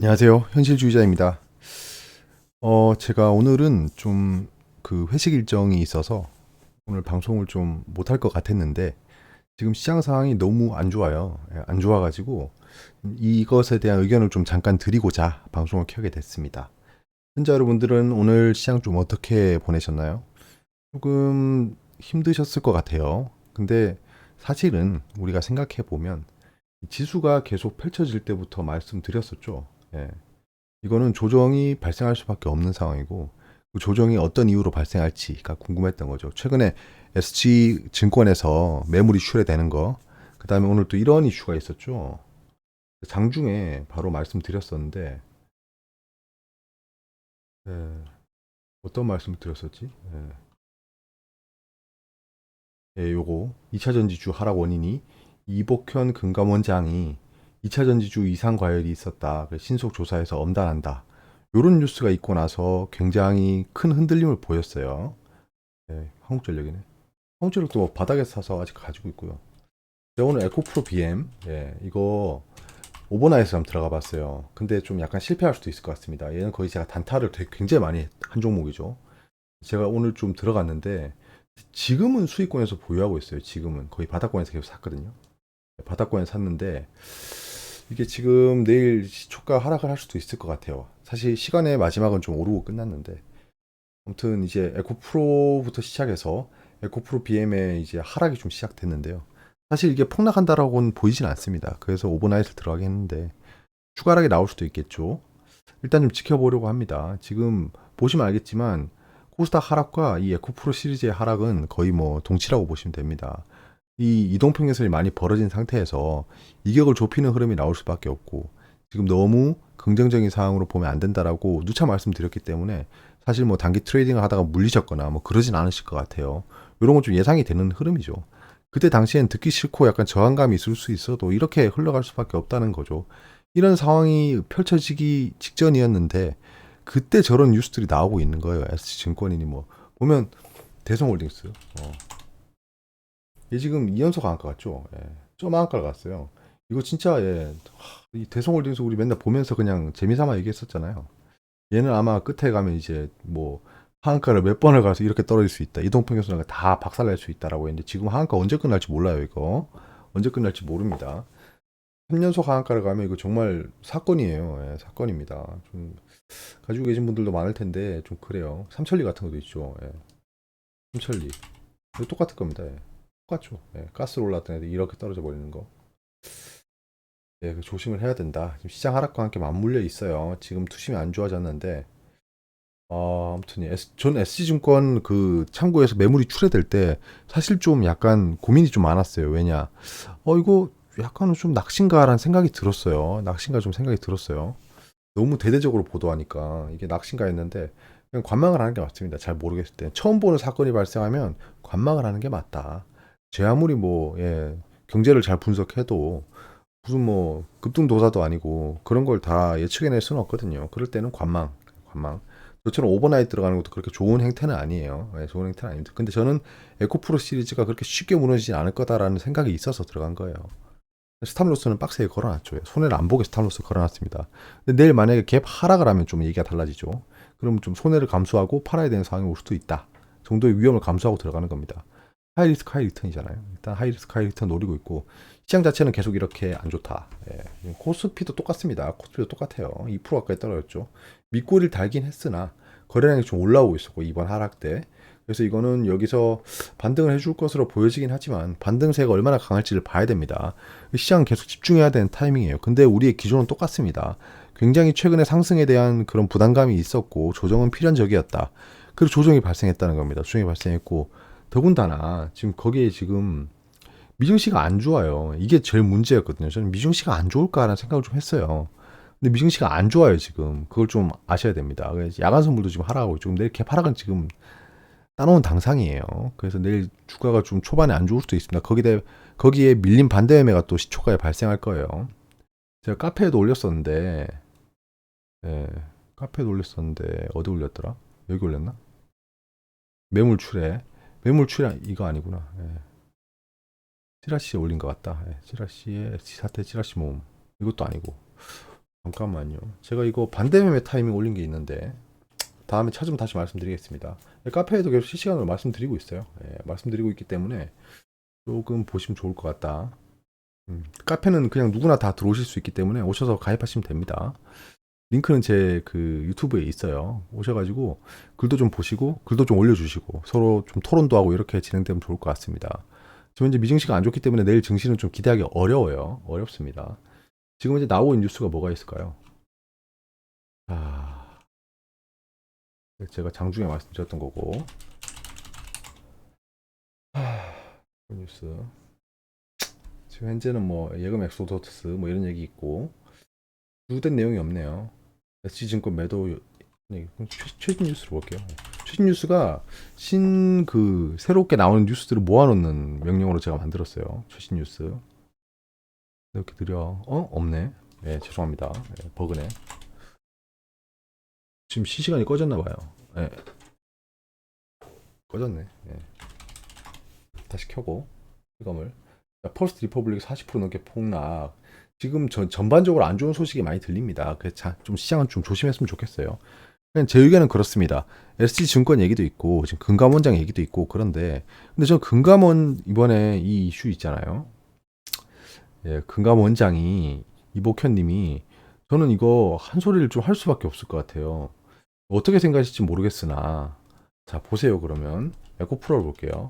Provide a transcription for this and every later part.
안녕하세요. 현실주의자입니다. 제가 오늘은 좀 그 회식 일정이 있어서 오늘 방송을 좀 못할 것 같았는데 지금 시장 상황이 너무 안 좋아요. 안 좋아가지고 이것에 대한 의견을 좀 잠깐 드리고자 방송을 켜게 됐습니다. 현재 여러분들은 오늘 시장 좀 어떻게 보내셨나요? 조금 힘드셨을 것 같아요. 근데 사실은 우리가 생각해 보면 지수가 계속 펼쳐질 때부터 말씀드렸었죠. 예. 이거는 조정이 발생할 수밖에 없는 상황이고 그 조정이 어떤 이유로 발생할지가 궁금했던 거죠. 최근에 SG 증권에서 매물이 출회되는 거, 그 다음에 오늘 또 이런 이슈가 있었죠. 장중에 바로 말씀드렸었는데 예, 어떤 말씀을 드렸었지? 요거 2차 전지주 하락 원인이 이복현 금감원장이 2차 전지주 이상 과열이 있었다. 신속 조사에서 엄단한다. 요런 뉴스가 있고 나서 굉장히 큰 흔들림을 보였어요. 한국전력이네. 한국전력도 뭐 바닥에서 사서 아직 가지고 있고요. 제가 오늘 에코프로 BM, 이거 오버나이트에 한번 들어가 봤어요. 근데 좀 약간 실패할 수도 있을 것 같습니다. 얘는 거의 제가 단타를 되게 굉장히 많이 한 종목이죠. 제가 오늘 좀 들어갔는데 지금은 수익권에서 보유하고 있어요. 지금은 거의 바닥권에서 계속 샀거든요. 바닥권에 샀는데 이게 지금 내일 시초가 하락을 할 수도 있을 것 같아요. 사실 시간의 마지막은 좀 오르고 끝났는데 아무튼 이제 에코프로부터 시작해서 에코프로 BM의 이제 하락이 좀 시작됐는데요. 사실 이게 폭락한다라고는 보이진 않습니다. 그래서 오버나이트를 들어가긴 했는데 추가 하락이 나올 수도 있겠죠. 일단 좀 지켜보려고 합니다. 지금 보시면 알겠지만 코스닥 하락과 이 에코프로 시리즈의 하락은 거의 뭐 동치라고 보시면 됩니다. 이 이동평균선이 많이 벌어진 상태에서 이격을 좁히는 흐름이 나올 수밖에 없고 지금 너무 긍정적인 상황으로 보면 안 된다라고 누차 말씀드렸기 때문에 사실 뭐 단기 트레이딩을 하다가 물리셨거나 뭐 그러진 않으실 것 같아요. 이런 건 좀 예상이 되는 흐름이죠. 그때 당시엔 듣기 싫고 약간 저항감이 있을 수 있어도 이렇게 흘러갈 수밖에 없다는 거죠. 이런 상황이 펼쳐지기 직전이었는데 그때 저런 뉴스들이 나오고 있는 거예요. SG증권이니 뭐 보면 대성홀딩스 얘 지금 2연속 강가 갔죠. 좀 한가를 갔어요. 이거 진짜 이 대성홀딩스 우리 맨날 보면서 그냥 재미삼아 얘기했었잖아요. 얘는 아마 끝에 가면 이제 뭐 하한가를 몇 번을 가서 이렇게 떨어질 수 있다. 이동평균선가 다 박살날 수 있다라고 했는데 지금 하한가 언제 끝날지 몰라요. 이거 언제 끝날지 모릅니다. 3연속 하한가를 가면 이거 정말 사건이에요. 사건입니다. 좀 가지고 계신 분들도 많을 텐데 좀 그래요. 삼천리 같은 것도 있죠. 삼천리 이거 똑같을 겁니다. 똑같죠. 가스로 올랐던 애들 이렇게 떨어져 버리는 거. 그 조심을 해야 된다. 지금 시장 하락과 함께 맞물려 있어요. 지금 투심이 안 좋아졌는데, 아무튼 전 SG증권 그 창구에서 매물이 출회될 때 사실 좀 약간 고민이 좀 많았어요. 왜냐, 이거 약간은 좀 낚시인가라는 생각이 들었어요. 낚시인가 좀 생각이 들었어요. 너무 대대적으로 보도하니까 이게 낚시인가 했는데 그냥 관망을 하는 게 맞습니다. 잘 모르겠을 때 처음 보는 사건이 발생하면 관망을 하는 게 맞다. 제 아무리 뭐 경제를 잘 분석해도 무슨 뭐 급등도사도 아니고 그런 걸 다 예측해낼 수는 없거든요. 그럴 때는 관망. 저처럼 오버나이트 들어가는 것도 그렇게 좋은 행태는 아니에요. 좋은 행태는 아닙니다. 근데 저는 에코프로 시리즈가 그렇게 쉽게 무너지지 않을 거다라는 생각이 있어서 들어간 거예요. 스탑로스는 박스에 걸어놨죠. 손해를 안 보게 스탑로스 걸어놨습니다. 근데 내일 만약에 갭 하락을 하면 좀 얘기가 달라지죠. 그럼 좀 손해를 감수하고 팔아야 되는 상황이 올 수도 있다. 정도의 위험을 감수하고 들어가는 겁니다. 하이리스크 하이리턴이잖아요. 일단 하이리스크 하이리턴 노리고 있고 시장 자체는 계속 이렇게 안 좋다. 코스피도 똑같습니다. 코스피도 똑같아요. 2% 가까이 떨어졌죠. 밑꼬리를 달긴 했으나 거래량이 좀 올라오고 있었고 이번 하락 때 그래서 이거는 여기서 반등을 해줄 것으로 보여지긴 하지만 반등세가 얼마나 강할지를 봐야 됩니다. 시장 계속 집중해야 되는 타이밍이에요. 근데 우리의 기조는 똑같습니다. 굉장히 최근에 상승에 대한 그런 부담감이 있었고 조정은 필연적이었다. 그리고 조정이 발생했다는 겁니다. 조정이 발생했고 더군다나 지금 거기에 지금 미증시가 안 좋아요. 이게 제일 문제였거든요. 저는 미증시가 안 좋을까라는 생각을 좀 했어요. 근데 미증시가 안 좋아요 지금. 그걸 좀 아셔야 됩니다. 그래서 야간 선물도 지금 하락하고 지금 내일 캡 하락은 지금 따놓은 당상이에요. 그래서 내일 주가가 좀 초반에 안 좋을 수도 있습니다. 거기에 밀린 반대 매매가 또 시초가에 발생할 거예요. 제가 카페에도 올렸었는데, 예, 카페에도 올렸었는데 어디 올렸더라? 여기 올렸나? 매물 출해, 매물 출해 이거 아니구나. 찌라시에 올린 것 같다. 찌라시에 사태 찌라시 모음 이것도 아니고 잠깐만요. 제가 이거 반대매매 타이밍 올린 게 있는데 다음에 찾으면 다시 말씀드리겠습니다. 카페에도 계속 실시간으로 말씀드리고 있어요. 예, 말씀드리고 있기 때문에 조금 보시면 좋을 것 같다. 카페는 그냥 누구나 다 들어오실 수 있기 때문에 오셔서 가입하시면 됩니다. 링크는 제 그 유튜브에 있어요. 오셔가지고 글도 좀 보시고 글도 좀 올려주시고 서로 좀 토론도 하고 이렇게 진행되면 좋을 것 같습니다. 지금 이제 미증시가 안 좋기 때문에 내일 증시는 좀 기대하기 어려워요. 어렵습니다. 지금 이제 나오는 뉴스가 뭐가 있을까요? 아, 제가 장중에 말씀드렸던 거고. 그 뉴스. 지금 현재는 뭐 예금 엑소더스 뭐 이런 얘기 있고 구된 내용이 없네요. SG증권 매도. 네, 최신 뉴스를 볼게요. 최신 뉴스가 새롭게 나오는 뉴스들을 모아놓는 명령으로 제가 만들었어요. 최신 뉴스 이렇게 드려. 없네. 네, 죄송합니다. 네, 버그네. 지금 실시간이 꺼졌나봐요. 네. 꺼졌네. 네. 다시 켜고 실검을. 퍼스트 리퍼블릭 40% 넘게 폭락. 지금 전반적으로 안 좋은 소식이 많이 들립니다. 그래서 좀 시장은 좀 조심했으면 좋겠어요. 그냥 제 의견은 그렇습니다. SG증권 얘기도 있고 지금 금감원장 얘기도 있고 그런데 근데 저 금감원 이번에 이 이슈 있잖아요. 예, 금감원장이 이복현님이 저는 이거 한 소리를 좀 할 수밖에 없을 것 같아요. 어떻게 생각하실지 모르겠으나 자 보세요. 그러면 에코프로를 볼게요.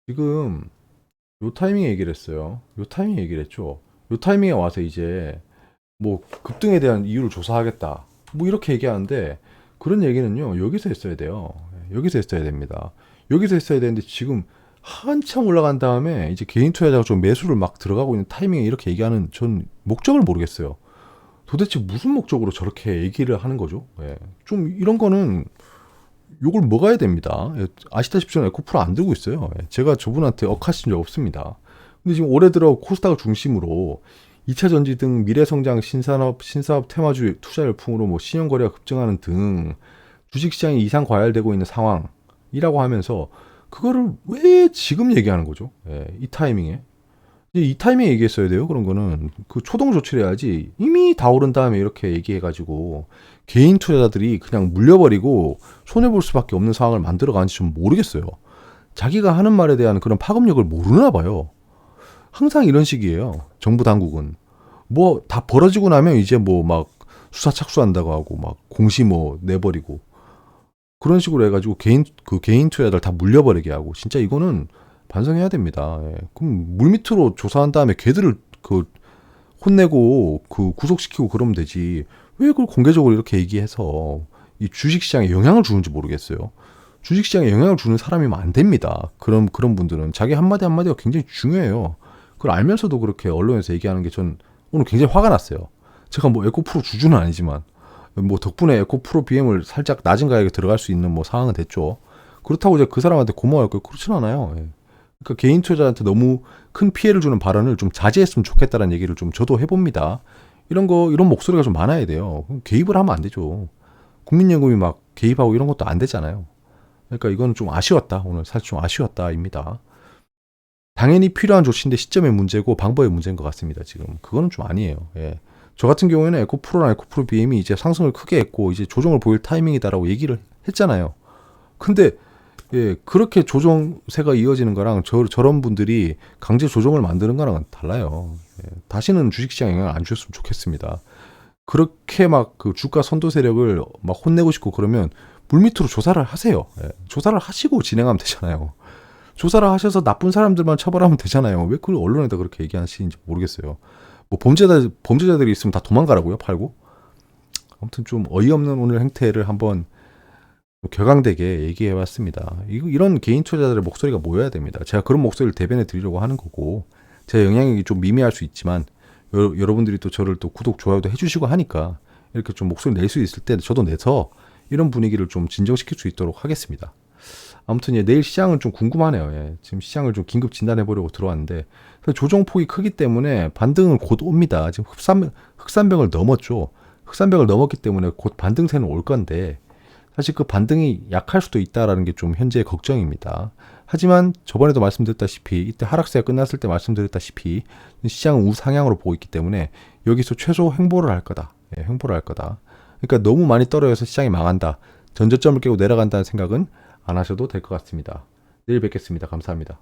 지금 요 타이밍에 얘기를 했어요. 요 타이밍에 얘기를 했죠. 요 타이밍에 와서 이제 뭐 급등에 대한 이유를 조사하겠다. 뭐 이렇게 얘기하는데 그런 얘기는요. 여기서 했어야 돼요. 여기서 했어야 됩니다. 여기서 했어야 되는데 지금 한참 올라간 다음에 이제 개인 투자자가 좀 매수를 막 들어가고 있는 타이밍에 이렇게 얘기하는 전 목적을 모르겠어요. 도대체 무슨 목적으로 저렇게 얘기를 하는 거죠? 예. 좀 이런 거는 욕을 먹어야 됩니다. 예, 아시다시피 저는 에코프로 안 들고 있어요. 예, 제가 저분한테 억하신 적 없습니다. 근데 지금 올해 들어 코스닥을 중심으로 2차 전지 등 미래성장 신사업 테마주 투자 열풍으로 뭐 신용거래가 급증하는 등 주식시장이 이상 과열되고 있는 상황이라고 하면서 그거를 왜 지금 얘기하는 거죠? 예, 이 타이밍에. 이 타이밍에 얘기했어야 돼요. 그런 거는 그 초동 조치를 해야지. 이미 다 오른 다음에 이렇게 얘기해가지고 개인 투자자들이 그냥 물려버리고 손해 볼 수밖에 없는 상황을 만들어가는지 좀 모르겠어요. 자기가 하는 말에 대한 그런 파급력을 모르나 봐요. 항상 이런 식이에요. 정부 당국은 뭐 다 벌어지고 나면 이제 뭐 막 수사 착수한다고 하고 막 공시 뭐 내버리고 그런 식으로 해가지고 개인 투자자들 다 물려버리게 하고 진짜 이거는 반성해야 됩니다. 예. 그럼 물밑으로 조사한 다음에 걔들을 그 혼내고 그 구속시키고 그러면 되지. 왜 그걸 공개적으로 이렇게 얘기해서 이 주식시장에 영향을 주는지 모르겠어요. 주식시장에 영향을 주는 사람이면 안 됩니다. 그런 분들은 자기 한마디 한마디가 굉장히 중요해요. 그걸 알면서도 그렇게 언론에서 얘기하는 게 전 오늘 굉장히 화가 났어요. 제가 뭐 에코프로 주주는 아니지만 뭐 덕분에 에코프로 BM을 살짝 낮은 가격에 들어갈 수 있는 뭐 상황은 됐죠. 그렇다고 이제 그 사람한테 고마워할 거 그렇진 않아요. 예. 그러니까 개인 투자자한테 너무 큰 피해를 주는 발언을 좀 자제했으면 좋겠다는 얘기를 좀 저도 해봅니다. 이런 목소리가 좀 많아야 돼요. 개입을 하면 안 되죠. 국민연금이 막 개입하고 이런 것도 안 되잖아요. 그러니까 이건 좀 아쉬웠다. 오늘 사실 좀 아쉬웠다입니다. 당연히 필요한 조치인데 시점의 문제고 방법의 문제인 것 같습니다. 지금 그거는 좀 아니에요. 예. 저 같은 경우에는 에코프로나 에코프로 BM이 이제 상승을 크게 했고 이제 조정을 보일 타이밍이다라고 얘기를 했잖아요. 근데 예, 그렇게 조정세가 이어지는 거랑 저런 분들이 강제 조정을 만드는 거랑은 달라요. 예, 다시는 주식시장에 영향을 안 주셨으면 좋겠습니다. 그렇게 막 그 주가 선도 세력을 막 혼내고 싶고 그러면 물밑으로 조사를 하세요. 예, 조사를 하시고 진행하면 되잖아요. 조사를 하셔서 나쁜 사람들만 처벌하면 되잖아요. 왜 그걸 언론에다 그렇게 얘기하시는지 모르겠어요. 뭐 범죄자들이 있으면 다 도망가라고요, 팔고? 아무튼 좀 어이없는 오늘 행태를 한번 격앙되게 얘기해왔습니다. 이런 개인 투자자들의 목소리가 모여야 됩니다. 제가 그런 목소리를 대변해 드리려고 하는 거고, 제 영향력이 좀 미미할 수 있지만, 여러분들이 또 저를 또 구독, 좋아요도 해주시고 하니까, 이렇게 좀 목소리 낼 수 있을 때 저도 내서 이런 분위기를 좀 진정시킬 수 있도록 하겠습니다. 아무튼 예, 내일 시장은 좀 궁금하네요. 예, 지금 시장을 좀 긴급 진단해 보려고 들어왔는데 조정폭이 크기 때문에 반등은 곧 옵니다. 지금 흑산병을 넘었죠. 흑산병을 넘었기 때문에 곧 반등세는 올 건데 사실 그 반등이 약할 수도 있다라는 게 좀 현재의 걱정입니다. 하지만 저번에도 말씀드렸다시피 이때 하락세가 끝났을 때 말씀드렸다시피 시장은 우상향으로 보고 있기 때문에 여기서 최소 횡보를 할 거다. 예, 횡보를 할 거다. 그러니까 너무 많이 떨어져서 시장이 망한다. 전저점을 깨고 내려간다는 생각은 안 하셔도 될 것 같습니다. 내일 뵙겠습니다. 감사합니다.